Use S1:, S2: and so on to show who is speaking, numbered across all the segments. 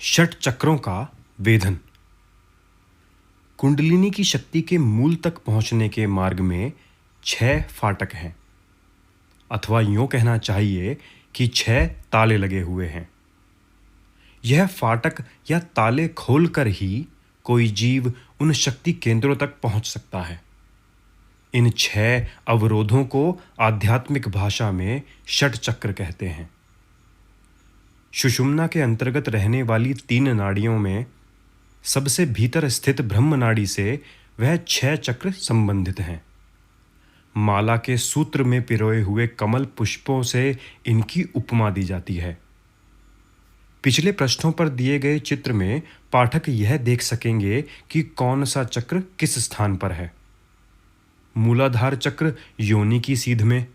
S1: षट चक्रों का वेधन। कुंडलिनी की शक्ति के मूल तक पहुंचने के मार्ग में 6 फाटक हैं, अथवा यूं कहना चाहिए कि 6 ताले लगे हुए हैं। यह फाटक या ताले खोलकर ही कोई जीव उन शक्ति केंद्रों तक पहुंच सकता है। इन 6 अवरोधों को आध्यात्मिक भाषा में षट चक्र कहते हैं। सुषुम्ना के अंतर्गत रहने वाली 3 नाड़ियों में सबसे भीतर स्थित ब्रह्म नाड़ी से वह 6 चक्र संबंधित हैं। माला के सूत्र में पिरोए हुए कमल पुष्पों से इनकी उपमा दी जाती है। पिछले पृष्ठों पर दिए गए चित्र में पाठक यह देख सकेंगे कि कौन सा चक्र किस स्थान पर है। मूलाधार चक्र योनि की सीध में,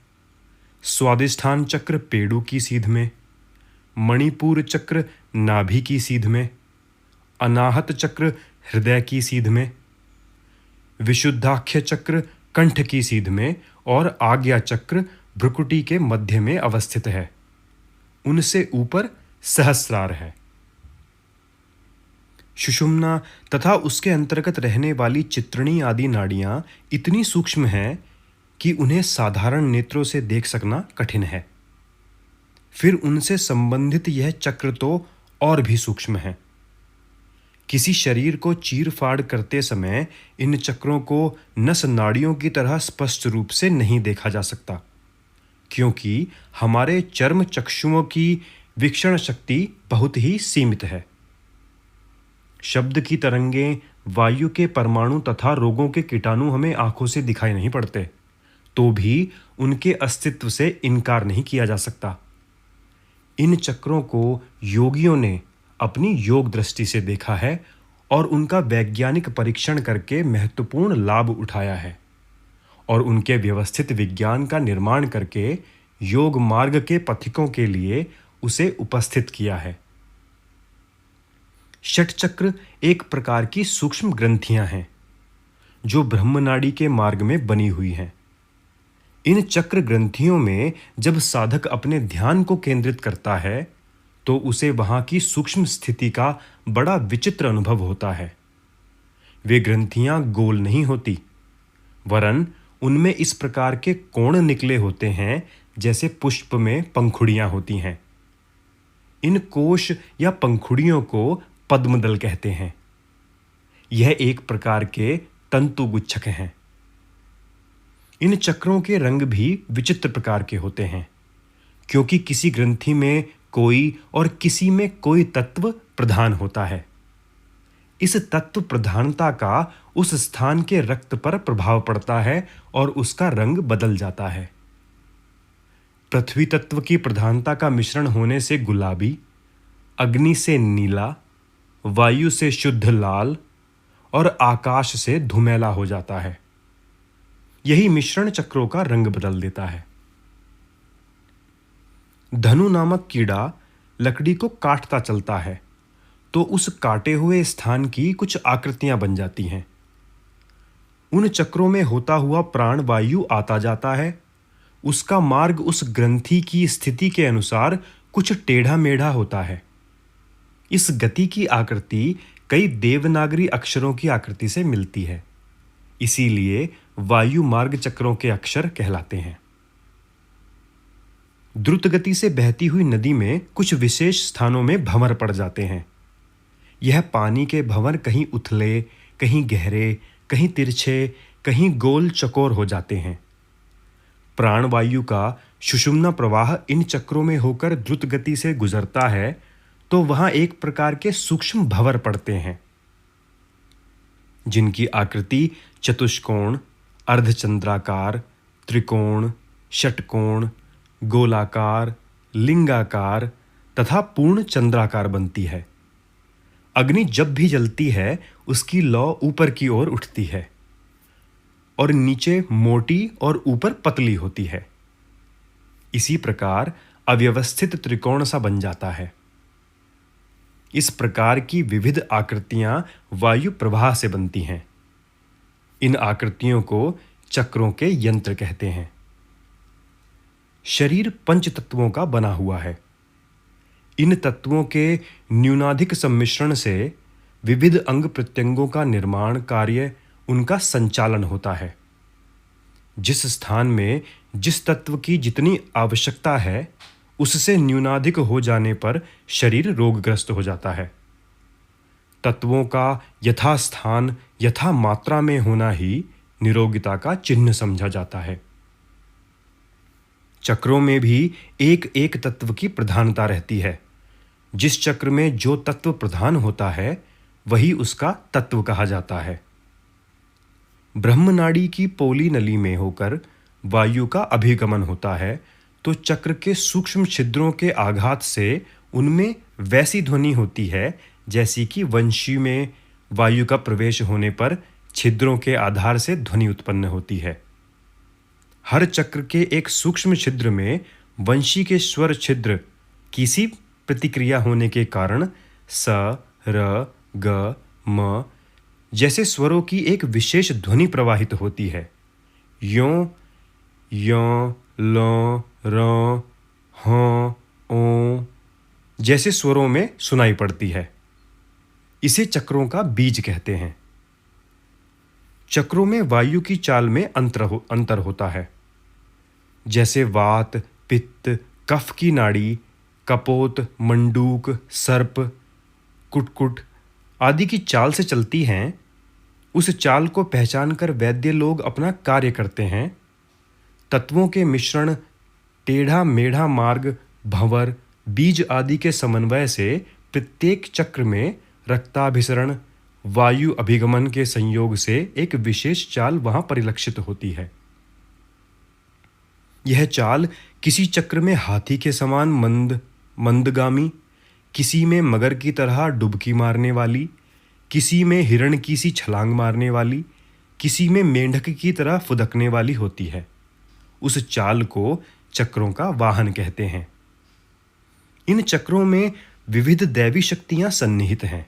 S1: स्वादिष्ठान चक्र पेड़ू की सीध में, मणिपुर चक्र नाभि की सीध में, अनाहत चक्र हृदय की सीध में, विशुद्धाख्य चक्र कंठ की सीध में और आज्ञा चक्र भ्रुकुटी के मध्य में अवस्थित है। उनसे ऊपर सहस्रार है। सुषुम्ना तथा उसके अंतर्गत रहने वाली चित्रणी आदि नाड़ियां इतनी सूक्ष्म हैं कि उन्हें साधारण नेत्रों से देख सकना कठिन है। फिर उनसे संबंधित यह चक्र तो और भी सूक्ष्म है। किसी शरीर को चीर-फाड़ करते समय इन चक्रों को नस नाड़ियों की तरह स्पष्ट रूप से नहीं देखा जा सकता, क्योंकि हमारे चर्म चक्षुओं की वीक्षण शक्ति बहुत ही सीमित है। शब्द की तरंगें, वायु के परमाणु तथा रोगों के कीटाणु हमें आंखों से दिखाई नहीं पड़ते, तो भी उनके अस्तित्व से इनकार नहीं किया जा सकता। इन चक्रों को योगियों ने अपनी योग दृष्टि से देखा है और उनका वैज्ञानिक परीक्षण करके महत्वपूर्ण लाभ उठाया है और उनके व्यवस्थित विज्ञान का निर्माण करके योग मार्ग के पथिकों के लिए उसे उपस्थित किया है। षट चक्र एक प्रकार की सूक्ष्म ग्रंथियां हैं जो ब्रह्मनाड़ी के मार्ग में बनी हुई हैं। इन चक्र ग्रंथियों में जब साधक अपने ध्यान को केंद्रित करता है तो उसे वहां की सूक्ष्म स्थिति का बड़ा विचित्र अनुभव होता है। वे ग्रंथियां गोल नहीं होती, वरन उनमें इस प्रकार के कोण निकले होते हैं जैसे पुष्प में पंखुड़ियां होती हैं। इन कोश या पंखुड़ियों को पद्मदल कहते हैं। यह एक प्रकार के तंतुगुच्छक हैं। इन चक्रों के रंग भी विचित्र प्रकार के होते हैं, क्योंकि किसी ग्रंथि में कोई और किसी में कोई तत्व प्रधान होता है। इस तत्व प्रधानता का उस स्थान के रक्त पर प्रभाव पड़ता है और उसका रंग बदल जाता है। पृथ्वी तत्व की प्रधानता का मिश्रण होने से गुलाबी, अग्नि से नीला, वायु से शुद्ध लाल और आकाश से धुमेला हो जाता है। यही मिश्रण चक्रों का रंग बदल देता है। धनु नामक कीड़ा लकड़ी को काटता चलता है तो उस काटे हुए स्थान की कुछ आकृतियां बन जाती हैं। उन चक्रों में होता हुआ प्राण वायु आता जाता है। उसका मार्ग उस ग्रंथि की स्थिति के अनुसार कुछ टेढ़ा मेढ़ा होता है। इस गति की आकृति कई देवनागरी अक्षरों की आकृति से मिलती है, इसीलिए वायु मार्ग चक्रों के अक्षर कहलाते हैं। द्रुत गति से बहती हुई नदी में कुछ विशेष स्थानों में भंवर पड़ जाते हैं। यह पानी के भंवर कहीं उथले, कहीं गहरे, कहीं तिरछे, कहीं गोल चकोर हो जाते हैं। प्राणवायु का सुषुम्ना प्रवाह इन चक्रों में होकर द्रुत गति से गुजरता है तो वहां एक प्रकार के सूक्ष्म भंवर पड़ते हैं, जिनकी आकृति चतुष्कोण, अर्धचंद्राकार, त्रिकोण, षटकोण, गोलाकार, लिंगाकार तथा पूर्ण चंद्राकार बनती है। अग्नि जब भी जलती है उसकी लौ ऊपर की ओर उठती है और नीचे मोटी और ऊपर पतली होती है। इसी प्रकार अव्यवस्थित त्रिकोण सा बन जाता है। इस प्रकार की विविध आकृतियां वायु प्रवाह से बनती हैं। इन आकृतियों को चक्रों के यंत्र कहते हैं। शरीर पंच तत्वों का बना हुआ है। इन तत्वों के न्यूनाधिक सम्मिश्रण से विविध अंग प्रत्यंगों का निर्माण कार्य, उनका संचालन होता है। जिस स्थान में जिस तत्व की जितनी आवश्यकता है, उससे न्यूनाधिक हो जाने पर शरीर रोगग्रस्त हो जाता है। तत्वों का यथास्थान यथा मात्रा में होना ही निरोगिता का चिन्ह समझा जाता है। चक्रों में भी एक एक तत्व की प्रधानता रहती है। जिस चक्र में जो तत्व प्रधान होता है, वही उसका तत्व कहा जाता है। ब्रह्मनाड़ी की पोली नली में होकर वायु का अभिगमन होता है, तो चक्र के सूक्ष्म छिद्रों के आघात से उनमें वैसी ध्वनि होती है जैसी कि वंशी में वायु का प्रवेश होने पर छिद्रों के आधार से ध्वनि उत्पन्न होती है। हर चक्र के एक सूक्ष्म छिद्र में वंशी के स्वर छिद्र किसी प्रतिक्रिया होने के कारण स, र, ग, म जैसे स्वरों की एक विशेष ध्वनि प्रवाहित होती है। यों, यों, लों, रों, हों, ओं जैसे स्वरों में सुनाई पड़ती है। इसे चक्रों का बीज कहते हैं। चक्रों में वायु की चाल में अंतर होता है। जैसे वात, पित्त, कफ की नाड़ी, कपोत, मंडूक, सर्प, कुटकुट आदि की चाल से चलती हैं, उस चाल को पहचान कर वैद्य लोग अपना कार्य करते हैं। तत्वों के मिश्रण, टेढ़ा मेढ़ा मार्ग, भंवर, बीज आदि के समन्वय से प्रत्येक चक्र में रक्ताभिसरण, वायु अभिगमन के संयोग से एक विशेष चाल वहां परिलक्षित होती है। यह चाल किसी चक्र में हाथी के समान मंदगामी, किसी में मगर की तरह डुबकी मारने वाली, किसी में हिरण की सी छलांग मारने वाली, किसी में मेंढक की तरह फुदकने वाली होती है। उस चाल को चक्रों का वाहन कहते हैं। इन चक्रों में विविध दैवी शक्तियां सन्निहित हैं।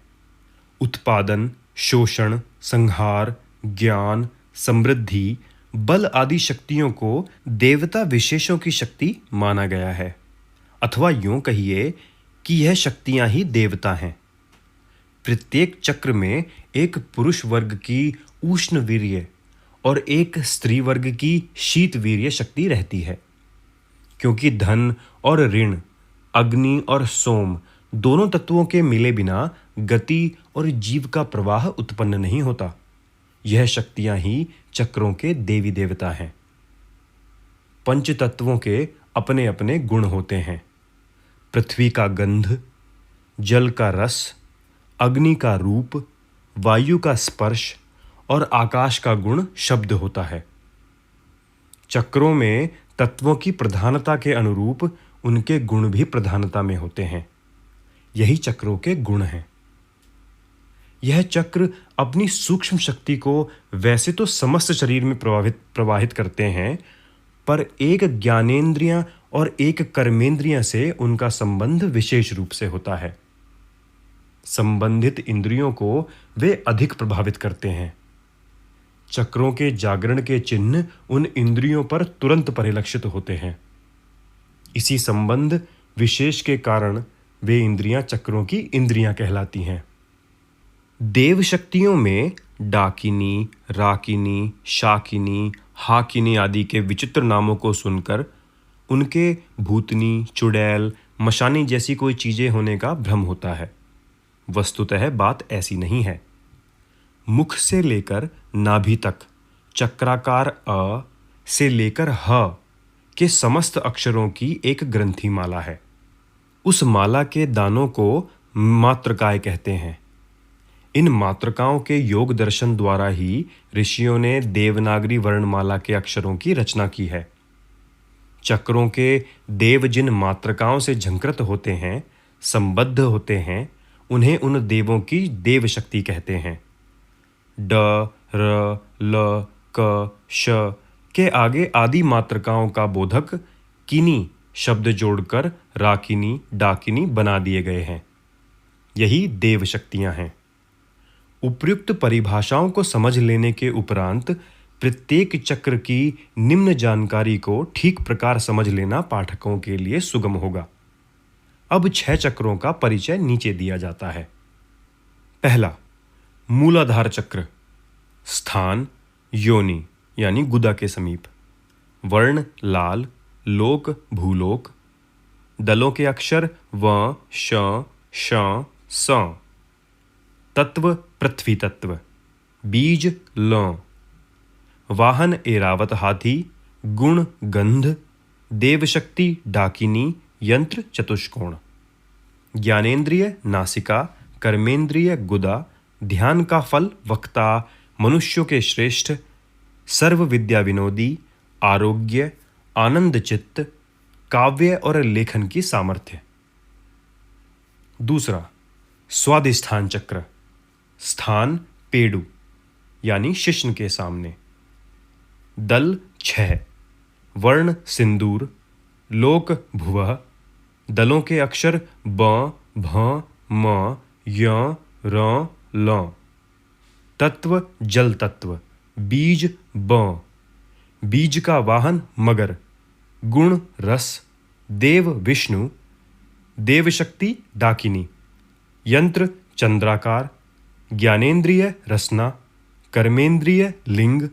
S1: उत्पादन, शोषण, संहार, ज्ञान, समृद्धि, बल आदि शक्तियों को देवता विशेषों की शक्ति माना गया है, अथवा यूं कहिए कि यह शक्तियां ही देवता हैं। प्रत्येक चक्र में एक पुरुष वर्ग की उष्ण वीर्य और एक स्त्री वर्ग की शीत वीर्य शक्ति रहती है, क्योंकि धन और ऋण, अग्नि और सोम दोनों तत्वों के मिले बिना गति और जीव का प्रवाह उत्पन्न नहीं होता। यह शक्तियां ही चक्रों के देवी देवता हैं। पंच तत्वों के अपने अपने गुण होते हैं। पृथ्वी का गंध, जल का रस, अग्नि का रूप, वायु का स्पर्श और आकाश का गुण शब्द होता है। चक्रों में तत्वों की प्रधानता के अनुरूप उनके गुण भी प्रधानता में होते हैं। यही चक्रों के गुण हैं। यह चक्र अपनी सूक्ष्म शक्ति को वैसे तो समस्त शरीर में प्रवाहित करते हैं, पर एक ज्ञानेंद्रियां और एक कर्मेंद्रियां से उनका संबंध विशेष रूप से होता है। संबंधित इंद्रियों को वे अधिक प्रभावित करते हैं। चक्रों के जागरण के चिन्ह उन इंद्रियों पर तुरंत परिलक्षित होते हैं। इसी संबंध विशेष के कारण वे इंद्रियां चक्रों की इंद्रियां कहलाती हैं। देव शक्तियों में डाकिनी, राकिनी, शाकिनी, हाकिनी आदि के विचित्र नामों को सुनकर उनके भूतनी, चुड़ैल, मशानी जैसी कोई चीजें होने का भ्रम होता है। वस्तुतः बात ऐसी नहीं है। मुख से लेकर नाभि तक चक्राकार अ से लेकर ह के समस्त अक्षरों की एक ग्रंथि माला है। उस माला के दानों को मात्रकाएं कहते हैं। इन मात्रकाओं के योग दर्शन द्वारा ही ऋषियों ने देवनागरी वर्णमाला के अक्षरों की रचना की है। चक्रों के देव जिन मात्रकाओं से झंकृत होते हैं, संबद्ध होते हैं, उन्हें उन देवों की देव शक्ति कहते हैं। ड, र, ल, क, श के आगे आदि मात्रकाओं का बोधक किनी शब्द जोड़कर राकिनी, डाकिनी बना दिए गए हैं। यही देव शक्तियां हैं। उपर्युक्त परिभाषाओं को समझ लेने के उपरांत प्रत्येक चक्र की निम्न जानकारी को ठीक प्रकार समझ लेना पाठकों के लिए सुगम होगा। अब 6 चक्रों का परिचय नीचे दिया जाता है। पहला, मूलाधार चक्र। स्थान योनि यानी गुदा के समीप। वर्ण लाल, लोक भूलोक। दलों के अक्षर व, श, श, स। तत्व पृथ्वी तत्व। बीज ल। वाहन ऐरावत हाथी। गुण गंध। देवशक्ति डाकिनी। यंत्र चतुष्कोण। ज्ञानेंद्रिय नासिका। कर्मेंद्रिय गुदा। ध्यान का फल वक्ता। मनुष्यों के श्रेष्ठ। सर्व विद्या विनोदी। आरोग्य। आनंद चित्त। काव्य और लेखन की सामर्थ्य। दूसरा, स्वादिष्ठान चक्र। स्थान पेड़ू यानी शिश्न के सामने। दल 6। वर्ण सिंदूर। लोक भुवः। दलों के अक्षर ब, भ, म, य, र, ल। तत्व जल तत्व। बीज ब। बीज का वाहन मगर। गुण रस। देव विष्णु। देवशक्ति डाकिनी। यंत्र चंद्राकार। ज्ञानेंद्रिय रसना। कर्मेंद्रिय लिंग।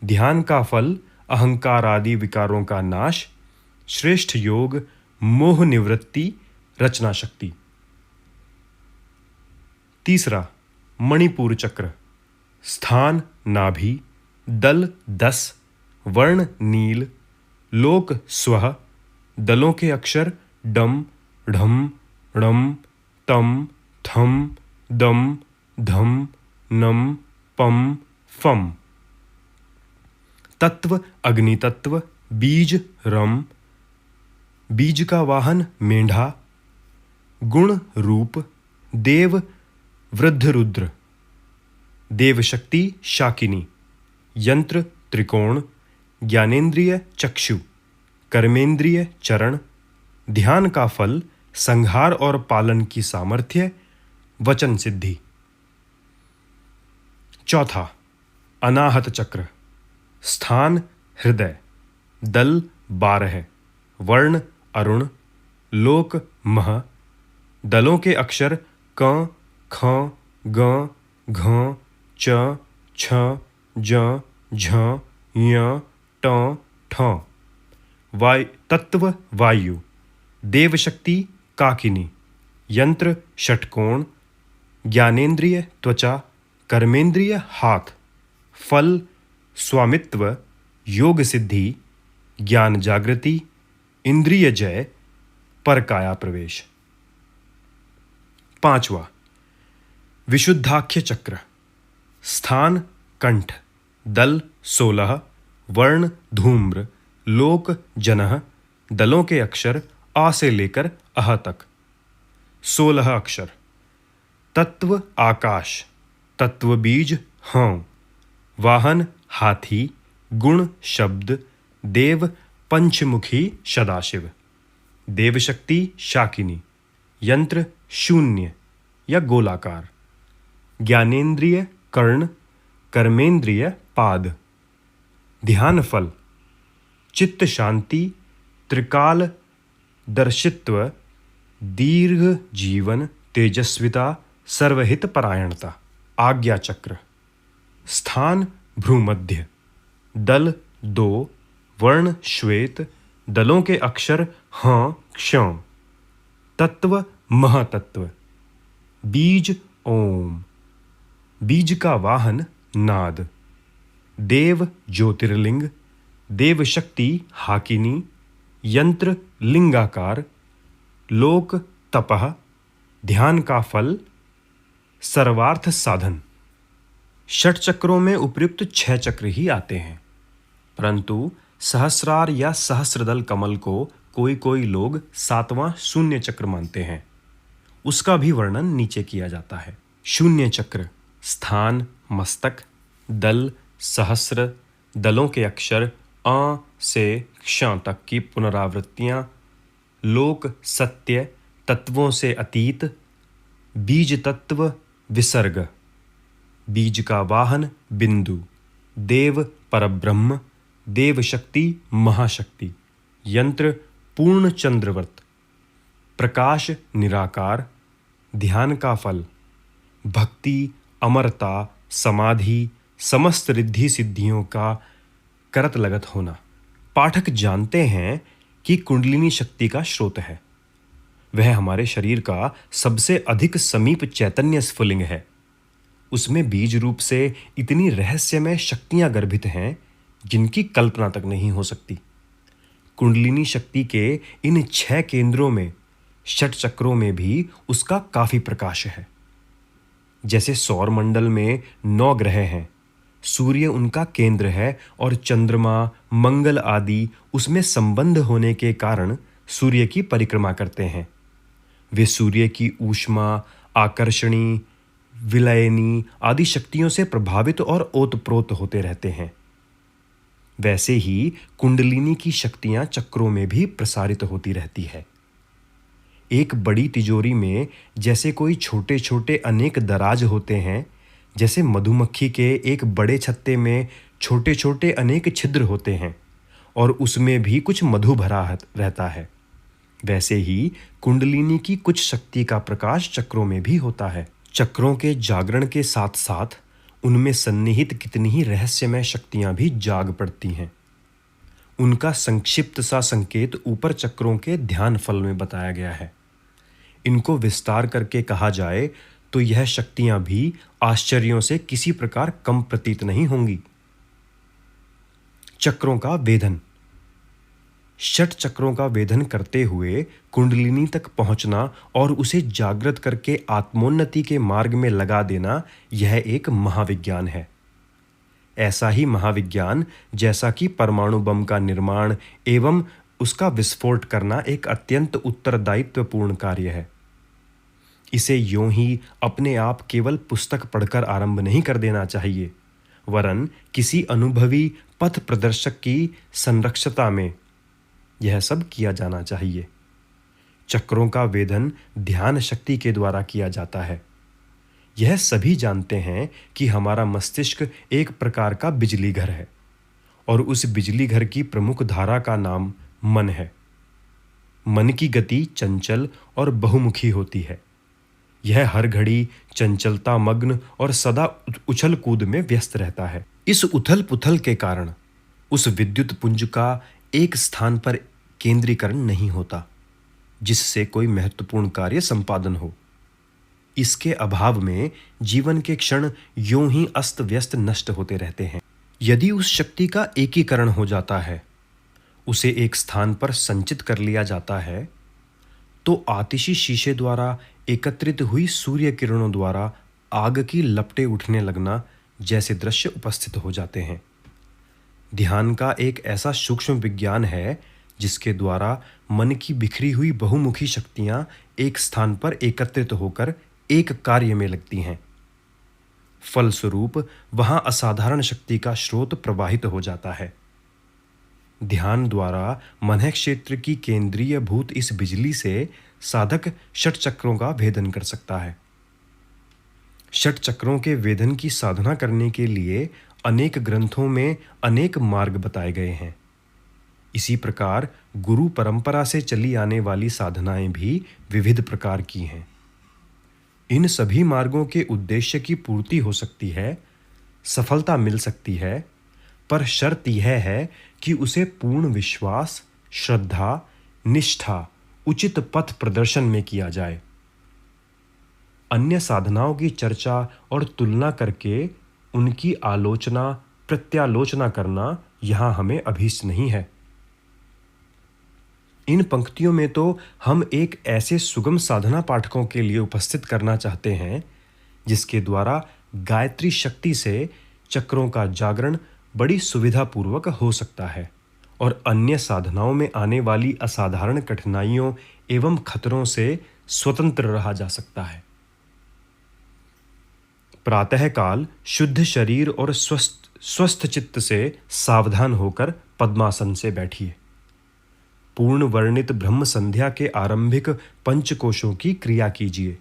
S1: ध्यान का फल अहंकार आदि विकारों का नाश। श्रेष्ठ योग। मोह निवृत्ति। रचना शक्ति। तीसरा, मणिपुर चक्र। स्थान नाभि। दल 10। वर्ण नील। लोक स्वः। दलों के अक्षर डम, ढम, णम, तम, थम, दम, धम, नम, पम, फम। तत्व अग्नि तत्व। बीज रम। बीज का वाहन मेंढा। गुण रूप। देव वृद्ध रुद्र। देवशक्ति शाकिनी। यंत्र त्रिकोण। ज्ञानेंद्रिय चक्षु। कर्मेंद्रिय चरण। ध्यान का फल संहार और पालन की सामर्थ्य। वचन सिद्धि। चौथा, अनाहत चक्र। स्थान हृदय। दल 12। वर्ण अरुण। लोक मह। दलों के अक्षर क, ख, ग, घ, च, छ, ज, झ, य, ट, ठ। तत्व वायु। देवशक्ति काकिनी। यंत्र षटकोण। ज्ञानेंद्रिय त्वचा। कर्मेंद्रिय हाथ। फल स्वामित्व। योग सिद्धि। ज्ञान जागृति। इंद्रिय जय। परकाया प्रवेश। पांचवा, विशुद्धाख्य चक्र। स्थान कंठ। दल 16। वर्ण धूम्र। लोक जनः। दलों के अक्षर आ से लेकर अह तक। 16 अक्षर। तत्व आकाश। तत्व बीज हाँ। वाहन हाथी। गुण शब्द। देव पंचमुखी सदाशिव। देवशक्ति शाकिनी। यंत्र शून्य या गोलाकार। ज्ञानेंद्रिय कर्ण। कर्मेंद्रिय पाद। ध्यान फल चित्त शांति। त्रिकाल दर्शित्व। दीर्घ जीवन। तेजस्विता। सर्वहित परायणता। आज्ञा चक्र। स्थान भ्रूमध्य। दल 2। वर्ण श्वेत। दलों के अक्षर ह, क्ष। तत्व महतत्व। बीज ओम। बीज का वाहन नाद। देव ज्योतिर्लिंग। देवशक्ति हाकिनी। यंत्र लिंगाकार। लोक तपः। ध्यान का फल सर्वार्थ साधन। षट चक्रों में उपयुक्त 6 चक्र ही आते हैं, परंतु सहस्रार या सहस्रदल कमल को कोई कोई लोग 7वां शून्य चक्र मानते हैं। उसका भी वर्णन नीचे किया जाता है। शून्य चक्र। स्थान मस्तक। दल सहस्र। दलों के अक्षर अ से क्ष तक की पुनरावृत्तियां। लोक सत्य। तत्वों से अतीत। बीज तत्व विसर्ग। बीज का वाहन बिंदु। देव परब्रह्म। देव शक्ति महाशक्ति। यंत्र पूर्ण चंद्रव्रत। प्रकाश निराकार, ध्यान का फल, भक्ति, अमरता, समाधि, समस्त रिद्धि सिद्धियों का करत लगत होना। पाठक जानते हैं कि कुंडलिनी शक्ति का स्रोत है। वह हमारे शरीर का सबसे अधिक समीप चैतन्य स्फुलिंग है। उसमें बीज रूप से इतनी रहस्यमय शक्तियां गर्भित हैं जिनकी कल्पना तक नहीं हो सकती। कुंडलिनी शक्ति के इन 6 केंद्रों में, षट चक्रों में भी उसका काफी प्रकाश है। जैसे सौर मंडल में 9 ग्रह हैं, सूर्य उनका केंद्र है और चंद्रमा, मंगल आदि उसमें संबंध होने के कारण सूर्य की परिक्रमा करते हैं। वे सूर्य की ऊष्मा, आकर्षणी, विलयनी आदि शक्तियों से प्रभावित और ओतप्रोत होते रहते हैं। वैसे ही कुंडलिनी की शक्तियां चक्रों में भी प्रसारित होती रहती है। एक बड़ी तिजोरी में जैसे कोई छोटे छोटे अनेक दराज होते हैं, जैसे मधुमक्खी के एक बड़े छत्ते में छोटे छोटे अनेक छिद्र होते हैं और उसमें भी कुछ मधु भरा रहता है, वैसे ही कुंडलिनी की कुछ शक्ति का प्रकाश चक्रों में भी होता है। चक्रों के जागरण के साथ साथ उनमें सन्निहित कितनी ही रहस्यमय शक्तियां भी जाग पड़ती हैं। उनका संक्षिप्त सा संकेत ऊपर चक्रों के ध्यान फल में बताया गया है। इनको विस्तार करके कहा जाए तो यह शक्तियां भी आश्चर्यों से किसी प्रकार कम प्रतीत नहीं होंगी। चक्रों का वेधन। षट चक्रों का वेधन करते हुए कुंडलिनी तक पहुंचना और उसे जागृत करके आत्मोन्नति के मार्ग में लगा देना, यह एक महाविज्ञान है। ऐसा ही महाविज्ञान जैसा कि परमाणु बम का निर्माण एवं उसका विस्फोट करना एक अत्यंत उत्तरदायित्वपूर्ण कार्य है। इसे यूं ही अपने आप केवल पुस्तक पढ़कर आरंभ नहीं कर देना चाहिए, वरन किसी अनुभवी पथ प्रदर्शक की संरक्षता में यह सब किया जाना चाहिए। चक्रों का वेधन ध्यान शक्ति के द्वारा किया जाता है। यह सभी जानते हैं कि हमारा मस्तिष्क एक प्रकार का बिजली घर है और उस बिजली घर की प्रमुख धारा का नाम मन है। मन की गति चंचल और बहुमुखी होती है। यह हर घड़ी चंचलता मग्न और सदा उछल कूद में व्यस्त रहता है। इस उथल पुथल के कारण उस विद्युत पुंज का एक स्थान पर केंद्रीकरण नहीं होता जिससे कोई महत्वपूर्ण कार्य संपादन हो। इसके अभाव में जीवन के क्षण यूं ही अस्त व्यस्त नष्ट होते रहते हैं। यदि उस शक्ति का एकीकरण हो जाता है, उसे एक स्थान पर संचित कर लिया जाता है, तो आतिशी शीशे द्वारा एकत्रित हुई सूर्य किरणों द्वारा आग की लपटें उठने लगना जैसे दृश्य उपस्थित हो जाते हैं। ध्यान का एक ऐसा सूक्ष्म विज्ञान है जिसके द्वारा मन की बिखरी हुई बहुमुखी शक्तियां एक स्थान पर एकत्रित होकर एक कार्य में लगती हैं। फलस्वरूप वहां असाधारण शक्ति का स्रोत प्रवाहित हो जाता है। ध्यान द्वारा मन क्षेत्र की केंद्रीय भूत इस बिजली से साधक षट चक्रों का भेदन कर सकता है। षट चक्रों के वेधन की साधना करने के लिए अनेक ग्रंथों में अनेक मार्ग बताए गए हैं। इसी प्रकार गुरु परंपरा से चली आने वाली साधनाएं भी विविध प्रकार की हैं। इन सभी मार्गों के उद्देश्य की पूर्ति हो सकती है, सफलता मिल सकती है, पर शर्त यह है कि उसे पूर्ण विश्वास, श्रद्धा, निष्ठा, उचित पथ प्रदर्शन में किया जाए। अन्य साधनाओं की चर्चा और तुलना करके उनकी आलोचना, प्रत्यालोचना करना यहां हमें अभीष्ट नहीं है। इन पंक्तियों में तो हम एक ऐसे सुगम साधना पाठकों के लिए उपस्थित करना चाहते हैं जिसके द्वारा गायत्री शक्ति से चक्रों का जागरण बड़ी सुविधापूर्वक हो सकता है और अन्य साधनाओं में आने वाली असाधारण कठिनाइयों एवं खतरों से स्वतंत्र रहा जा सकता है। प्रातःकाल शुद्ध शरीर और स्वस्थ चित्त से सावधान होकर पद्मासन से बैठिए। पूर्ण वर्णित ब्रह्म संध्या के आरंभिक पंचकोशों की क्रिया कीजिए।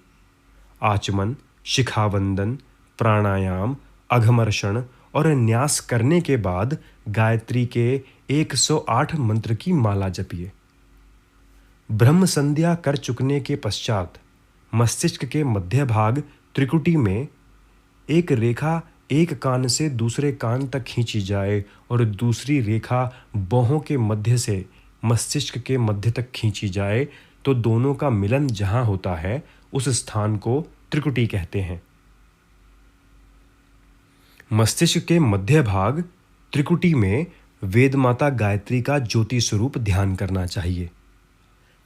S1: आचमन, शिखावंदन, प्राणायाम, अघमर्षण और न्यास करने के बाद गायत्री के 108 मंत्र की माला जपिए। ब्रह्म संध्या कर चुकने के पश्चात मस्तिष्क के मध्य भाग त्रिकुटी में एक रेखा एक कान से दूसरे कान तक खींची जाए और दूसरी रेखा बाहों के मध्य से मस्तिष्क के मध्य तक खींची जाए तो दोनों का मिलन जहां होता है उस स्थान को त्रिकुटी कहते हैं। मस्तिष्क के मध्य भाग त्रिकुटी में वेद माता गायत्री का ज्योति स्वरूप ध्यान करना चाहिए।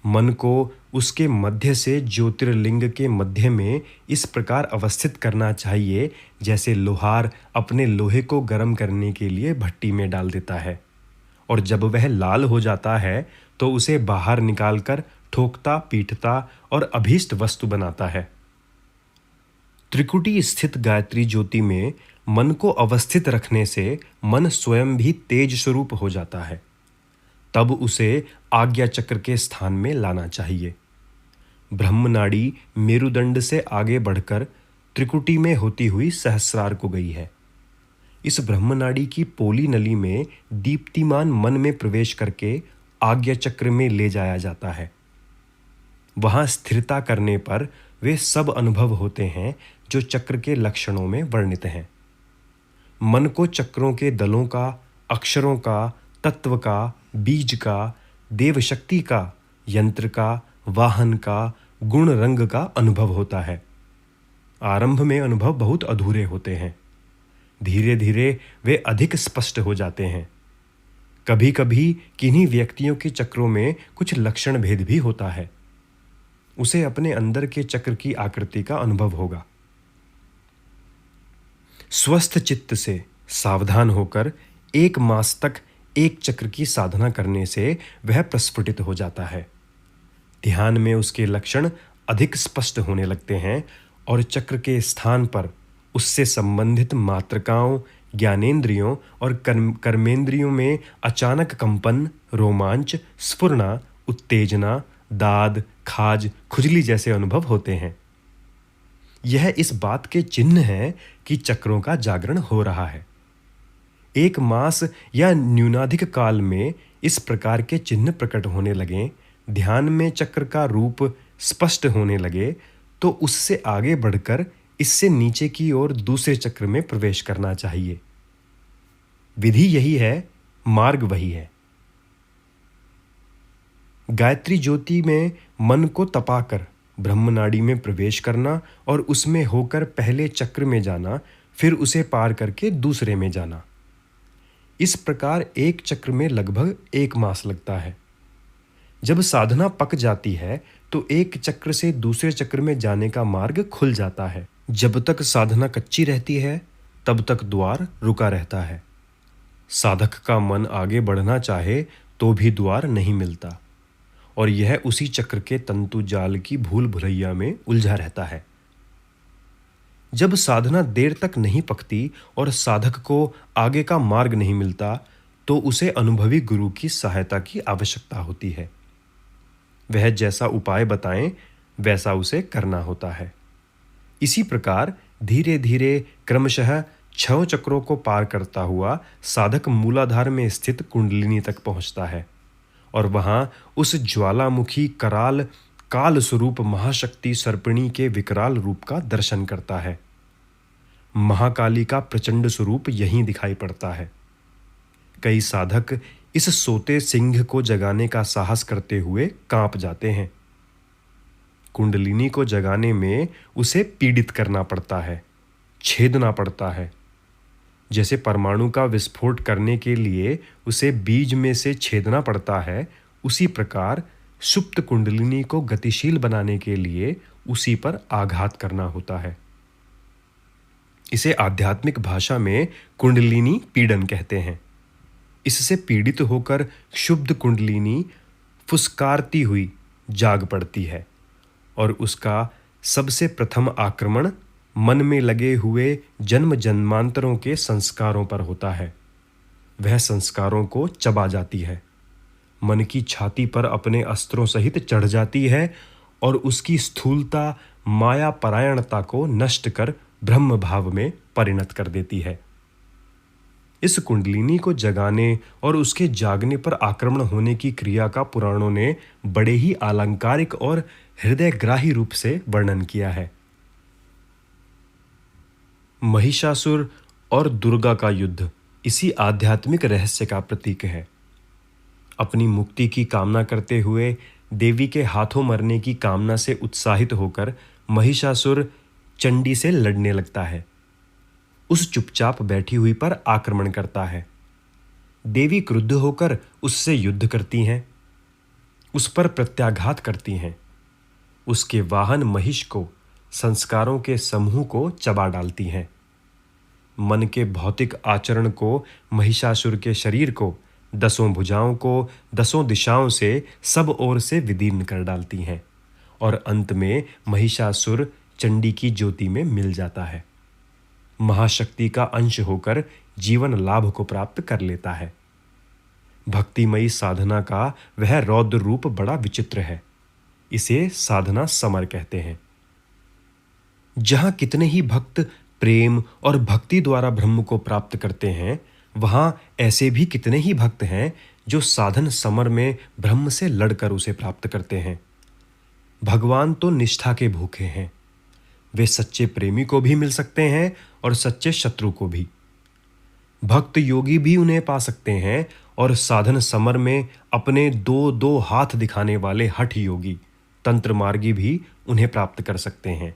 S1: मन को उसके मध्य से ज्योतिर्लिंग के मध्य में इस प्रकार अवस्थित करना चाहिए जैसे लोहार अपने लोहे को गर्म करने के लिए भट्टी में डाल देता है और जब वह लाल हो जाता है तो उसे बाहर निकालकर ठोकता पीटता और अभीष्ट वस्तु बनाता है। त्रिकुटी स्थित गायत्री ज्योति में मन को अवस्थित रखने से मन स्वयं भी तेज स्वरूप हो जाता है। तब उसे आज्ञा चक्र के स्थान में लाना चाहिए। ब्रह्मनाड़ी मेरुदंड से आगे बढ़कर त्रिकुटी में होती हुई सहस्रार को गई है। इस ब्रह्मनाड़ी की पोली नली में दीप्तिमान मन में प्रवेश करके आज्ञा चक्र में ले जाया जाता है। वहां स्थिरता करने पर वे सब अनुभव होते हैं जो चक्र के लक्षणों में वर्णित हैं। मन को चक्रों के दलों का, अक्षरों का, तत्व का, बीज का, देवशक्ति का, यंत्र का, वाहन का, गुण रंग का अनुभव होता है। आरंभ में अनुभव बहुत अधूरे होते हैं, धीरे धीरे वे अधिक स्पष्ट हो जाते हैं। कभी कभी किन्हीं व्यक्तियों के चक्रों में कुछ लक्षण भेद भी होता है। उसे अपने अंदर के चक्र की आकृति का अनुभव होगा। स्वस्थ चित्त से सावधान होकर 1 मास तक एक चक्र की साधना करने से वह प्रस्फुटित हो जाता है। ध्यान में उसके लक्षण अधिक स्पष्ट होने लगते हैं और चक्र के स्थान पर उससे संबंधित मात्रकाओं, ज्ञानेंद्रियों और कर्मेंद्रियों में अचानक कंपन, रोमांच, स्फुरना, उत्तेजना, दाद, खाज, खुजली जैसे अनुभव होते हैं। यह इस बात के चिन्ह है कि चक्रों का जागरण हो रहा है। 1 मास या न्यूनाधिक काल में इस प्रकार के चिन्ह प्रकट होने लगें, ध्यान में चक्र का रूप स्पष्ट होने लगे तो उससे आगे बढ़कर इससे नीचे की ओर दूसरे चक्र में प्रवेश करना चाहिए। विधि यही है, मार्ग वही है। गायत्री ज्योति में मन को तपाकर ब्रह्मनाड़ी में प्रवेश करना और उसमें होकर पहले चक्र में जाना, फिर उसे पार करके दूसरे में जाना। इस प्रकार एक चक्र में लगभग 1 मास लगता है। जब साधना पक जाती है तो एक चक्र से दूसरे चक्र में जाने का मार्ग खुल जाता है। जब तक साधना कच्ची रहती है तब तक द्वार रुका रहता है। साधक का मन आगे बढ़ना चाहे तो भी द्वार नहीं मिलता और यह उसी चक्र के तंतु जाल की भूल भुलैया में उलझा रहता है। जब साधना देर तक नहीं पकती और साधक को आगे का मार्ग नहीं मिलता तो उसे अनुभवी गुरु की सहायता की आवश्यकता होती है। वह जैसा उपाय बताएं वैसा उसे करना होता है। इसी प्रकार धीरे धीरे क्रमशः 6 चक्रों को पार करता हुआ साधक मूलाधार में स्थित कुंडलिनी तक पहुंचता है और वहां उस ज्वालामुखी कराल काल स्वरूप महाशक्ति सर्पिणी के विकराल रूप का दर्शन करता है। महाकाली का प्रचंड स्वरूप यहीं दिखाई पड़ता है। कई साधक इस सोते सिंह को जगाने का साहस करते हुए कांप जाते हैं। कुंडलिनी को जगाने में उसे पीड़ित करना पड़ता है, छेदना पड़ता है। जैसे परमाणु का विस्फोट करने के लिए उसे बीज में से छेदना पड़ता है, उसी प्रकार सुप्त कुंडलिनी को गतिशील बनाने के लिए उसी पर आघात करना होता है। इसे आध्यात्मिक भाषा में कुंडलिनी पीड़न कहते हैं। इससे पीड़ित होकर क्षुब्ध कुंडलिनी फुसकारती हुई जाग पड़ती है और उसका सबसे प्रथम आक्रमण मन में लगे हुए जन्म जन्मांतरों के संस्कारों पर होता है। वह संस्कारों को चबा जाती है, मन की छाती पर अपने अस्त्रों सहित चढ़ जाती है और उसकी स्थूलता माया परायणता को नष्ट कर ब्रह्म भाव में परिणत कर देती है। इस कुंडलिनी को जगाने और उसके जागने पर आक्रमण होने की क्रिया का पुराणों ने बड़े ही अलंकारिक और हृदयग्राही रूप से वर्णन किया है। महिषासुर और दुर्गा का युद्ध इसी आध्यात्मिक रहस्य का प्रतीक है। अपनी मुक्ति की कामना करते हुए देवी के हाथों मरने की कामना से उत्साहित होकर महिषासुर चंडी से लड़ने लगता है। उस चुपचाप बैठी हुई पर आक्रमण करता है। देवी क्रुद्ध होकर उससे युद्ध करती हैं, उस पर प्रत्याघात करती हैं। उसके वाहन महिष को, संस्कारों के समूह को चबा डालती हैं। मन के भौतिक आचरण को, महिषासुर के शरीर को, 10 भुजाओं को 10 दिशाओं से सब ओर से विदीर्ण कर डालती हैं और अंत में महिषासुर चंडी की ज्योति में मिल जाता है। महाशक्ति का अंश होकर जीवन लाभ को प्राप्त कर लेता है। भक्तिमयी साधना का वह रौद्र रूप बड़ा विचित्र है। इसे साधना समर कहते हैं। जहां कितने ही भक्त प्रेम और भक्ति द्वारा ब्रह्म को प्राप्त करते हैं, वहां ऐसे भी कितने ही भक्त हैं जो साधन समर में ब्रह्म से लड़कर उसे प्राप्त करते हैं। भगवान तो निष्ठा के भूखे हैं। वे सच्चे प्रेमी को भी मिल सकते हैं और सच्चे शत्रु को भी। भक्त योगी भी उन्हें पा सकते हैं और साधन समर में अपने 2-2 हाथ दिखाने वाले हठ योगी, तंत्र मार्गी भी उन्हें प्राप्त कर सकते हैं।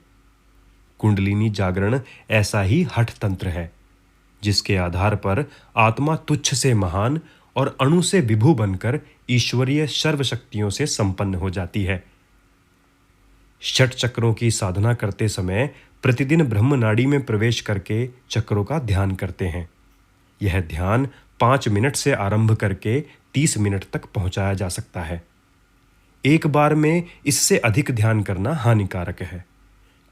S1: कुंडलिनी जागरण ऐसा ही हठ तंत्र है, जिसके आधार पर आत्मा तुच्छ से महान और अणु से विभु बनकर ईश्वरीय सर्वशक्तियों से संपन्न हो जाती है। षट चक्रों की साधना करते समय प्रतिदिन ब्रह्म नाड़ी में प्रवेश करके चक्रों का ध्यान करते हैं। यह ध्यान 5 मिनट से आरंभ करके 30 मिनट तक पहुंचाया जा सकता है। एक बार में इससे अधिक ध्यान करना हानिकारक है,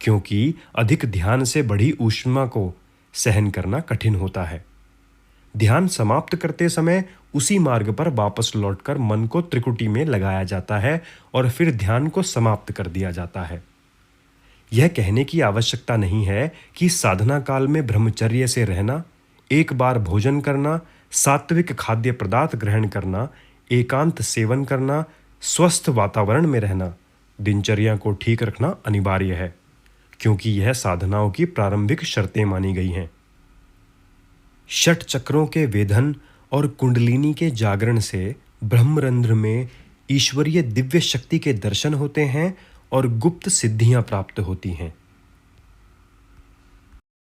S1: क्योंकि अधिक ध्यान से बढ़ी ऊष्मा को सहन करना कठिन होता है। ध्यान समाप्त करते समय उसी मार्ग पर वापस लौटकर मन को त्रिकुटी में लगाया जाता है और फिर ध्यान को समाप्त कर दिया जाता है। यह कहने की आवश्यकता नहीं है कि साधना काल में ब्रह्मचर्य से रहना, एक बार भोजन करना, सात्विक खाद्य पदार्थ ग्रहण करना, एकांत सेवन करना, स्वस्थ वातावरण में रहना, दिनचर्या को ठीक रखना अनिवार्य है, क्योंकि यह साधनाओं की प्रारंभिक शर्तें मानी गई हैं। षट चक्रों के वेधन और कुंडलिनी के जागरण से ब्रह्मरंध्र में ईश्वरीय दिव्य शक्ति के दर्शन होते हैं और गुप्त सिद्धियां प्राप्त होती हैं।